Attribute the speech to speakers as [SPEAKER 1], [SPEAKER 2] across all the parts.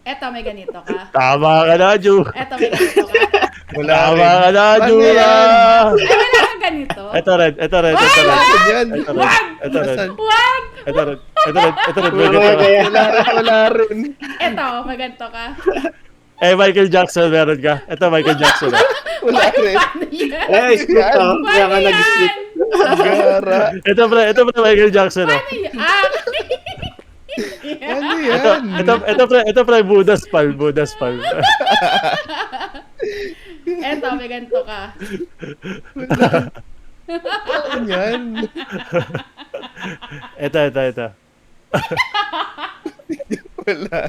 [SPEAKER 1] Eto, may ganito ka.
[SPEAKER 2] Tama ka na, Ju.
[SPEAKER 1] Eto, may ganito ka.
[SPEAKER 3] Wala
[SPEAKER 2] Tama
[SPEAKER 3] rin.
[SPEAKER 2] ka na, Ju.
[SPEAKER 3] Ano yan?
[SPEAKER 1] Ay, wala ka ganito.
[SPEAKER 2] Ito rin, ito rin, ito rin.
[SPEAKER 3] Ano yan?
[SPEAKER 2] Ito rin, ito rin.
[SPEAKER 3] Asan?
[SPEAKER 1] Wag!
[SPEAKER 2] Ito rin, ito rin, ito rin. May
[SPEAKER 4] Wala
[SPEAKER 2] ganito.
[SPEAKER 4] kaya.
[SPEAKER 3] Wala rin.
[SPEAKER 1] Eto, may ganito ka.
[SPEAKER 2] Eh, Michael Jackson, meron ka? Ito, Michael Jackson.
[SPEAKER 3] Wala rin.
[SPEAKER 1] Paano yan?
[SPEAKER 4] Eh, split to. Kaya ka
[SPEAKER 1] Paano
[SPEAKER 4] nag-split.
[SPEAKER 1] yan?
[SPEAKER 3] Gara.
[SPEAKER 2] Ito pre, Michael Jackson.
[SPEAKER 1] Paano yan? Ah!
[SPEAKER 3] Ano
[SPEAKER 2] Ito,
[SPEAKER 3] yan?
[SPEAKER 2] ito pre, Budas Palm, Budas Palm.
[SPEAKER 1] Eto, may ganito ka.
[SPEAKER 3] Ano yan?
[SPEAKER 2] Ito.
[SPEAKER 3] Wala.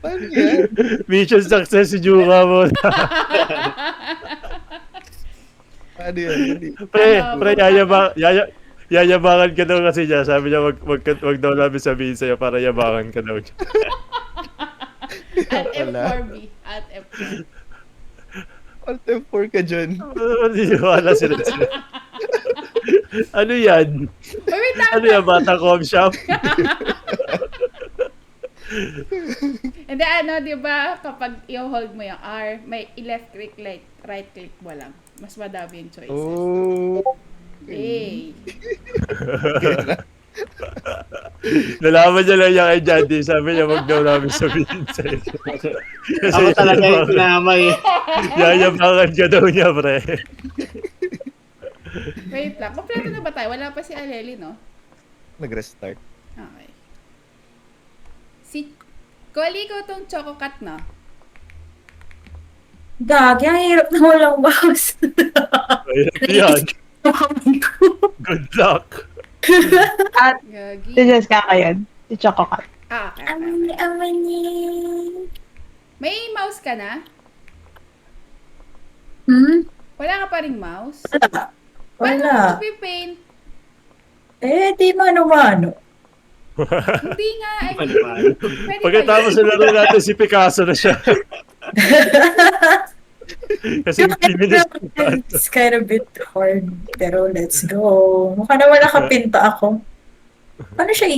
[SPEAKER 3] Paano yan?
[SPEAKER 2] Mission success si Juga mo.
[SPEAKER 3] Paano yan? Hindi.
[SPEAKER 2] Pre, yayabangan ka daw kasi niya. Sabi niya, wag daw namin sabihin sa'yo para yabangan ka daw.
[SPEAKER 1] At
[SPEAKER 3] Wala.
[SPEAKER 1] F4B. At F4.
[SPEAKER 3] Alt F4 ka dyan.
[SPEAKER 2] Wala sila. Ano yan?
[SPEAKER 1] Wait lang.
[SPEAKER 2] Ano yan, bata com shop?
[SPEAKER 1] Hindi, ano, di ba, kapag i-hold mo yung R, may left click, right click mo lang. Mas madami yung choices.
[SPEAKER 3] Oh.
[SPEAKER 1] Hey.
[SPEAKER 2] Nalaman niya lang yan kay Jandy. Sabi niya, wag daw namin sabihin sa'yo. Kasi
[SPEAKER 4] Ako talaga yung namay.
[SPEAKER 2] yayabangan ka daw niya, pre.
[SPEAKER 1] Wait lang. Kompleto na ba tayo? Wala pa si Aleli, no?
[SPEAKER 3] Nag-restart.
[SPEAKER 1] Okay. Si Koli ko tong Choco Cat, no?
[SPEAKER 5] Gagi, ang hirap na walang mouse.
[SPEAKER 2] Ayan. Good luck.
[SPEAKER 6] At
[SPEAKER 1] Gagi.
[SPEAKER 6] si Jessica yan. Si Choco Cat.
[SPEAKER 1] Ah, okay.
[SPEAKER 5] Amani.
[SPEAKER 1] May mouse ka na? Wala ka pa ring mouse?
[SPEAKER 5] Wala.
[SPEAKER 1] Paano
[SPEAKER 5] Wala.
[SPEAKER 1] mo pipaint?
[SPEAKER 5] Eh, di mano-mano.
[SPEAKER 1] Hindi nga. Ay,
[SPEAKER 4] Paano?
[SPEAKER 1] pwede
[SPEAKER 2] Pagkatapos
[SPEAKER 1] ba
[SPEAKER 2] na laro natin, si Picasso na siya. Kasi 15 minutes.
[SPEAKER 5] It's kind of bit hard. Pero let's go. Mukha naman nakapinta ako. Paano siya